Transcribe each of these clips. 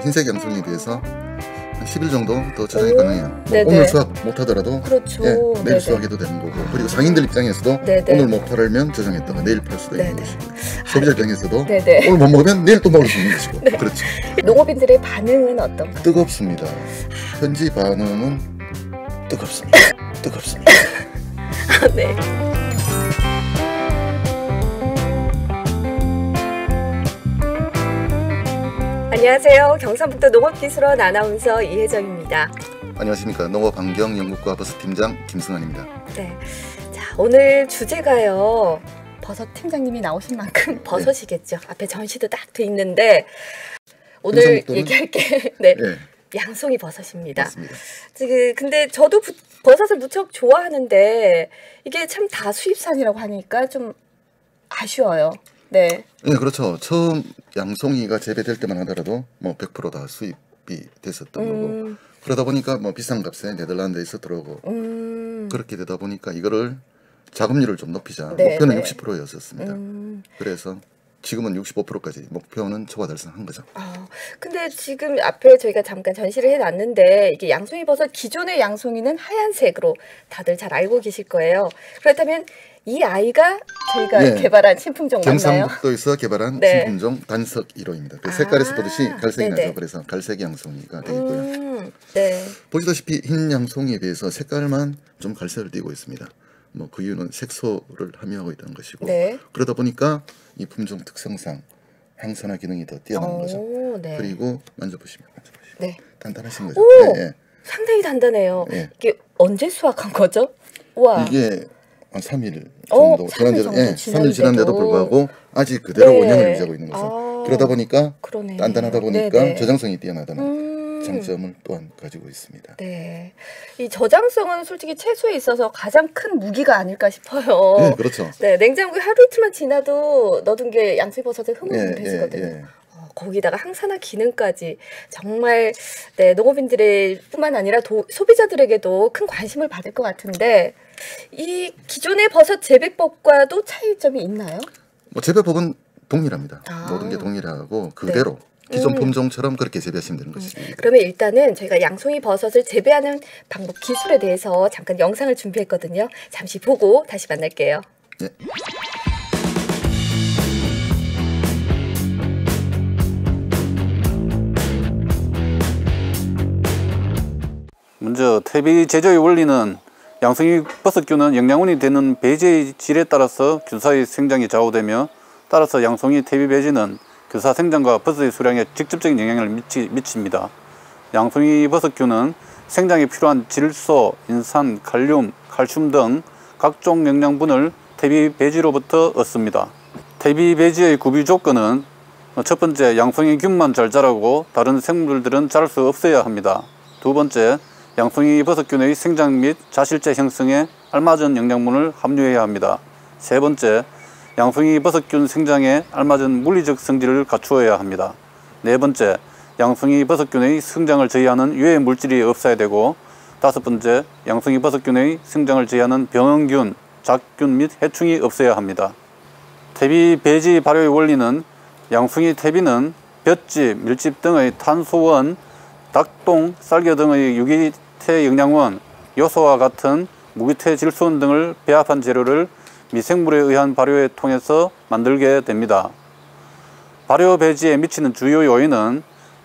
흰색 양송이에 비해서 한 10일 정도 더 저장이 가능해요. 오늘 수확 못하더라도 그렇죠. 예, 내일 수확해도 되는 거고, 그리고 상인들 입장에서도 오늘 못 팔면 저장했다가 내일 팔 수도 있는 것이고, 소비자 입장에서도 오늘 못 먹으면 내일 또 먹을 수 있는 것이고. 그렇죠. 농업인들의 반응은 어떤가요? 뜨겁습니다. 현지 반응은 뜨겁습니다. 뜨겁습니다. 네. 안녕하세요. 경상북도 농업기술원 아나운서 이혜정입니다. 안녕하십니까. 농업환경연구과 버섯팀장 김승환입니다. 네. 자, 오늘 주제가요. 버섯 팀장님이 나오신 만큼 버섯이겠죠. 앞에 전시도 딱 돼 있는데 오늘 얘기할 게 양송이 버섯입니다. 맞습니다. 근데 저도 버섯을 무척 좋아하는데 이게 참 다 수입산이라고 하니까 좀 아쉬워요. 네. 네, 그렇죠. 처음 양송이가 재배될 때만 하더라도 뭐 100% 다 수입이 됐었던 거고, 그러다 보니까 뭐 비싼 값에 네덜란드에서 들어오고 그렇게 되다 보니까 이거를 자급률을 좀 높이자. 목표는 60%였었습니다. 그래서 지금은 65%까지 목표는 초과 달성한 거죠. 근데 지금 앞에 저희가 잠깐 전시를 해놨는데 이게 양송이 버섯, 기존의 양송이는 하얀색으로 다들 잘 알고 계실 거예요. 그렇다면 이 아이가 저희가 개발한 신품종 맞나요? 경상북도에서 개발한 신품종 단석 1호입니다. 그 색깔에서 보듯이 갈색이 나죠. 그래서 갈색 양송이가 되어 있고요. 보시다시피 흰 양송이에 비해서 색깔만 좀 갈색을 띠고 있습니다. 뭐 그 이유는 색소를 함유하고 있다는 것이고, 그러다 보니까 이 품종 특성상 항산화 기능이 더 뛰어난 거죠. 그리고 만져보시면 단단하신 거죠. 상당히 단단해요. 이게 언제 수확한 거죠? 우와. 이게 한 3일 정도, 3일 지났는데도 불구하고 아직 그대로 원형을 유지하고 있는 것은, 그러다 보니까 단단하다 보니까 저장성이 뛰어나다는 장점을 또한 가지고 있습니다. 네, 이 저장성은 솔직히 채소에 있어서 가장 큰 무기가 아닐까 싶어요. 네, 그렇죠. 네, 냉장고에 하루 이틀만 지나도 넣어둔 게 양송이버섯에 흐물흐물해지거든요. 거기다가 항산화 기능까지 정말 농업인들의 뿐만 아니라 소비자들에게도 큰 관심을 받을 것 같은데, 이 기존의 버섯 재배법과도 차이점이 있나요? 뭐 재배법은 동일합니다. 모든 게 동일하고 그대로 기존 품종처럼 그렇게 재배하시면 되는 것입니다. 그러면 일단은 저희가 양송이 버섯을 재배하는 방법, 기술에 대해서 잠깐 영상을 준비했거든요. 잠시 보고 다시 만날게요. 네. 먼저 퇴비 제조의 원리는 양송이 버섯균은 영양분이 되는 배지의 질에 따라서 균사의 생장이 좌우되며, 따라서 양송이 퇴비 배지는 교사 생장과 버섯의 수량에 직접적인 영향을 미칩니다. 양송이 버섯균은 생장에 필요한 질소, 인산, 칼륨, 칼슘 등 각종 영양분을 퇴비 배지로부터 얻습니다. 퇴비 배지의 구비 조건은 첫 번째, 양송이 균만 잘 자라고 다른 생물들은 자랄 수 없어야 합니다. 두 번째, 양송이 버섯균의 생장 및 자실제 형성에 알맞은 영양분을 함유해야 합니다. 세 번째, 양송이 버섯균 생장에 알맞은 물리적 성질을 갖추어야 합니다. 네 번째, 양송이 버섯균의 성장을 저해하는 유해 물질이 없어야 되고, 다섯 번째, 양송이 버섯균의 성장을 저해하는 병원균, 작균 및 해충이 없어야 합니다. 퇴비 배지 발효의 원리는 양송이 퇴비는 볏짚, 밀짚 등의 탄소원, 닭똥, 쌀겨 등의 유기태 영양원, 요소와 같은 무기태 질소원 등을 배합한 재료를 미생물에 의한 발효에 통해서 만들게 됩니다. 발효 배지에 미치는 주요 요인은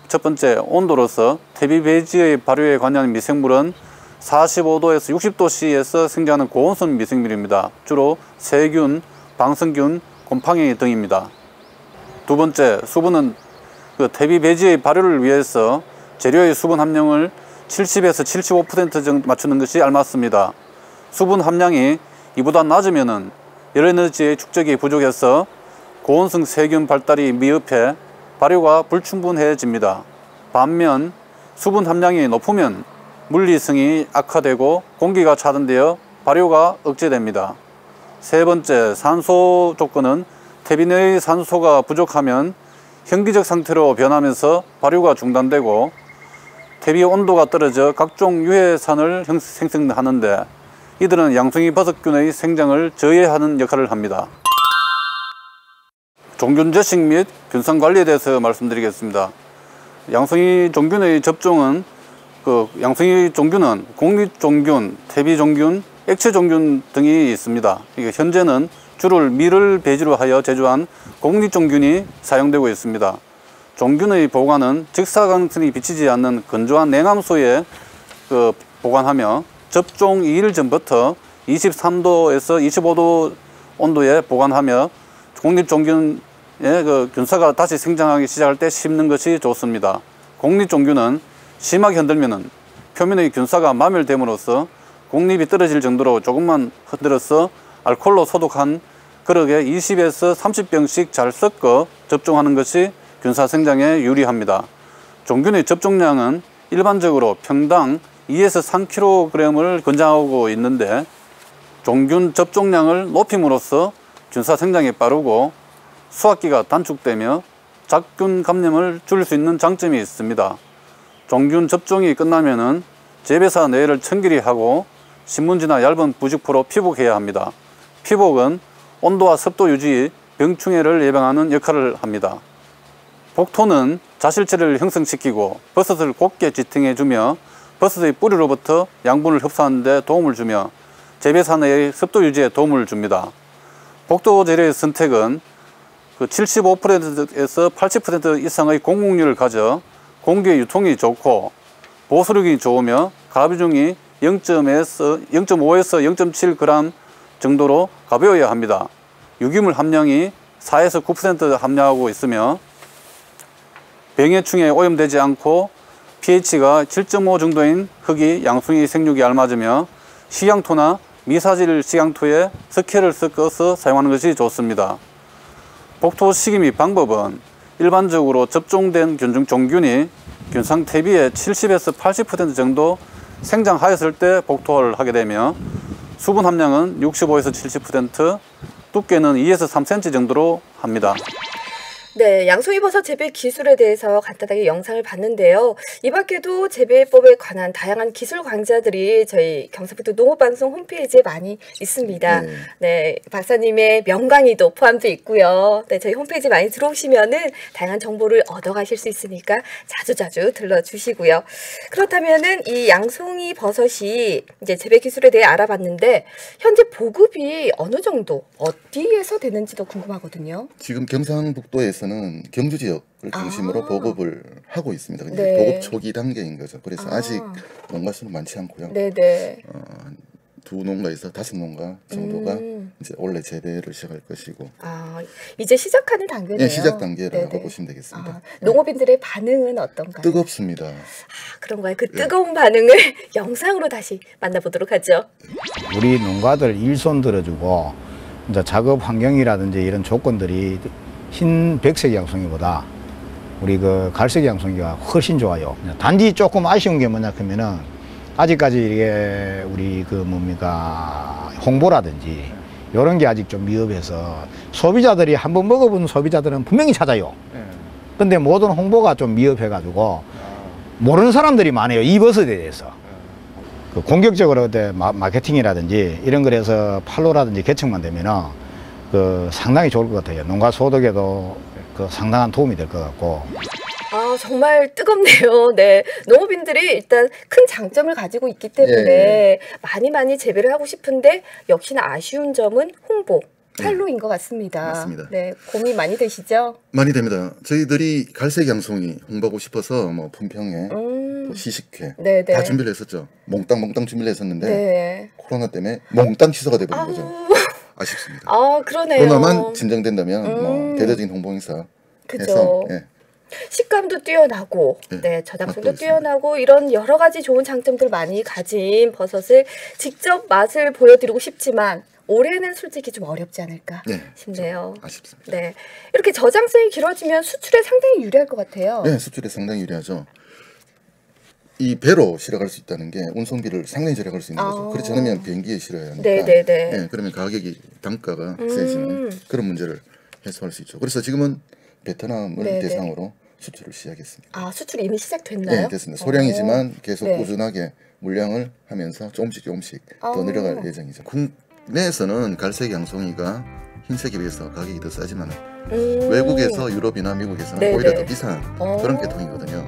첫 번째, 온도로서 퇴비 배지의 발효에 관여하는 미생물은 45도에서 60도씨에서 생장하는 고온성 미생물입니다. 주로 세균, 방성균, 곰팡이 등입니다. 두 번째, 수분은 퇴비 배지의 발효를 위해서 재료의 수분 함량을 70에서 75% 정도 맞추는 것이 알맞습니다. 수분 함량이 이보다 낮으면 열에너지의 축적이 부족해서 고온성 세균 발달이 미흡해 발효가 불충분해집니다. 반면 수분 함량이 높으면 물리성이 악화되고 공기가 차단되어 발효가 억제됩니다. 세 번째, 산소 조건은 퇴비 내의 산소가 부족하면 현기적 상태로 변하면서 발효가 중단되고, 퇴비 온도가 떨어져 각종 유해산을 생성하는데 이들은 양송이 버섯균의 생장을 저해하는 역할을 합니다. 종균 제식 및 균성 관리에 대해서 말씀드리겠습니다. 양성이 종균의 접종은 양성이 종균은 공립종균, 퇴비종균, 액체종균 등이 있습니다. 현재는 주를 밀을 배지로 하여 제조한 공립종균이 사용되고 있습니다. 종균의 보관은 직사광선이 비치지 않는 건조한 냉암소에 보관하며 접종 2일 전부터 23도에서 25도 온도에 보관하며 공립종균의 균사가 다시 생장하기 시작할 때 심는 것이 좋습니다. 공립종균은 심하게 흔들면 표면의 균사가 마멸됨으로써 공립이 떨어질 정도로 조금만 흔들어서 알코올로 소독한 그릇에 20에서 30병씩 잘 섞어 접종하는 것이 균사 생장에 유리합니다. 종균의 접종량은 일반적으로 평당 2에서 3kg을 권장하고 있는데 종균 접종량을 높임으로써 균사 생장이 빠르고 수확기가 단축되며 작균 감염을 줄일 수 있는 장점이 있습니다. 종균 접종이 끝나면은 재배사 내를 청결히 하고 신문지나 얇은 부직포로 피복해야 합니다. 피복은 온도와 습도 유지, 병충해를 예방하는 역할을 합니다. 복토는 자실체를 형성시키고 버섯을 곱게 지탱해주며 버섯의 뿌리로부터 양분을 흡수하는 데 도움을 주며 재배사 내의 습도 유지에 도움을 줍니다. 복토 재료의 선택은 75%에서 80% 이상의 공국률을 가져 공기의 유통이 좋고 보수력이 좋으며 가비중이 0.5에서 0.7g 정도로 가벼워야 합니다. 유기물 함량이 4에서 9% 함량하고 있으며 병해충에 오염되지 않고 pH가 7.5 정도인 흙이 양송이 생육에 알맞으며 식양토나 미사질 식양토에 석회를 섞어서 사용하는 것이 좋습니다. 복토 시기 및 방법은 일반적으로 접종된 종균이 균상 대비의 70에서 80% 정도 생장하였을 때 복토를 하게 되며 수분 함량은 65에서 70%, 두께는 2에서 3cm 정도로 합니다. 네, 양송이버섯 재배 기술에 대해서 간단하게 영상을 봤는데요. 이 밖에도 재배법에 관한 다양한 기술 강좌들이 저희 경상북도 농업방송 홈페이지에 많이 있습니다. 네, 박사님의 명강의도 포함되어 있고요. 네, 저희 홈페이지 많이 들어오시면은 다양한 정보를 얻어가실 수 있으니까 자주자주 들러주시고요. 그렇다면은 이 양송이 버섯이 이제 재배 기술에 대해 알아봤는데 현재 보급이 어느 정도 어디에서 되는지도 궁금하거든요. 지금 경상북도에서는 경주 지역을 중심으로 보급을 하고 있습니다. 네. 보급 초기 단계인 거죠. 그래서 아직 농가 수는 많지 않고요. 네네. 두 농가에서 5농가 정도가 이제 원래 재배를 시작할 것이고. 이제 시작하는 단계네요. 네, 시작 단계라고 보시면 되겠습니다. 농업인들의 반응은 어떤가요? 뜨겁습니다. 그런가요? 그 뜨거운 반응을 영상으로 다시 만나보도록 하죠. 우리 농가들 일손 들어주고 이제 작업 환경이라든지 이런 조건들이 흰 백색 양송이보다 우리 그 갈색 양송이가 훨씬 좋아요. 단지 조금 아쉬운 게 뭐냐 하면은 아직까지 이게 우리 그 뭡니까 홍보라든지 이런 게 아직 좀 미흡해서 소비자들이 한번 먹어본 소비자들은 분명히 찾아요. 근데 모든 홍보가 좀 미흡해가지고 모르는 사람들이 많아요. 이 버섯에 대해서. 그 공격적으로 마케팅이라든지 이런 거에서 팔로라든지 개척만 되면은 그 상당히 좋을 것 같아요. 농가 소득에도 그 상당한 도움이 될 것 같고. 정말 뜨겁네요. 네, 농업인들이 일단 큰 장점을 가지고 있기 때문에 많이 재배를 하고 싶은데 역시나 아쉬운 점은 홍보, 팔로인 것 같습니다. 맞습니다. 네, 고민 많이 되시죠? 많이 됩니다. 저희들이 갈색 양송이 홍보하고 싶어서 뭐 품평회, 또 시식회 다 준비를 했었죠. 몽땅 준비를 했었는데 코로나 때문에 몽땅 취소가 돼버린 거죠. 아쉽습니다. 그러네요. 코로나만 진정된다면 뭐 대대적인 홍보 행사 해서 식감도 뛰어나고 저당성도 뛰어나고 이런 여러 가지 좋은 장점들 많이 가진 버섯을 직접 맛을 보여드리고 싶지만 올해는 솔직히 좀 어렵지 않을까 싶네요. 아쉽습니다. 네, 이렇게 저장성이 길어지면 수출에 상당히 유리할 것 같아요. 네, 수출에 상당히 유리하죠. 이 배로 실어갈 수 있다는 게 운송비를 상당히 절약할 수 있는 거죠. 그렇지 않으면 비행기에 실어야 하니까. 그러면 가격이 단가가 세지는 그런 문제를 해소할 수 있죠. 그래서 지금은 베트남을 대상으로 수출을 시작했습니다. 수출이 이미 시작됐나요? 네, 됐습니다. 소량이지만 계속 꾸준하게 물량을 하면서 조금씩 더 늘어갈 예정이죠. 국내에서는 갈색 양송이가 흰색에 비해서 가격이 더 싸지만 외국에서 유럽이나 미국에서는 네네. 오히려 더 비싼 그런 계통이거든요.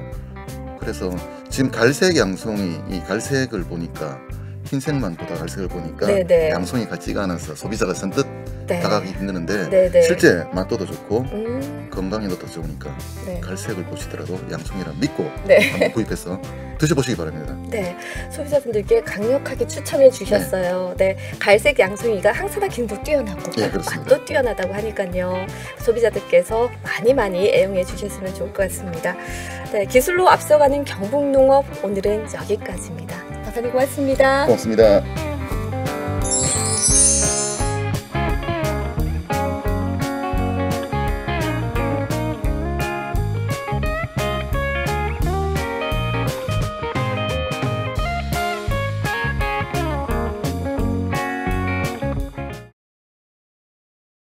그래서 지금 갈색 양송이 이 갈색을 보니까 흰색만 보다 갈색을 보니까 네네. 양송이 같지가 않아서 소비자가 선뜻 네. 다가가기 힘드는데 네네. 실제 맛도 더 좋고 건강에도 더 좋으니까 네. 갈색을 보시더라도 양송이라 믿고 네. 한번 구입해서 드셔보시기 바랍니다. 네, 소비자분들께 강력하게 추천해 주셨어요. 네, 갈색 양송이가 항산화 기능도 뛰어나고 예, 그렇습니다. 맛도 뛰어나다고 하니까요. 소비자들께서 많이 애용해 주셨으면 좋을 것 같습니다. 네, 기술로 앞서가는 경북농업 오늘은 여기까지입니다. 박사님 고맙습니다. 고맙습니다.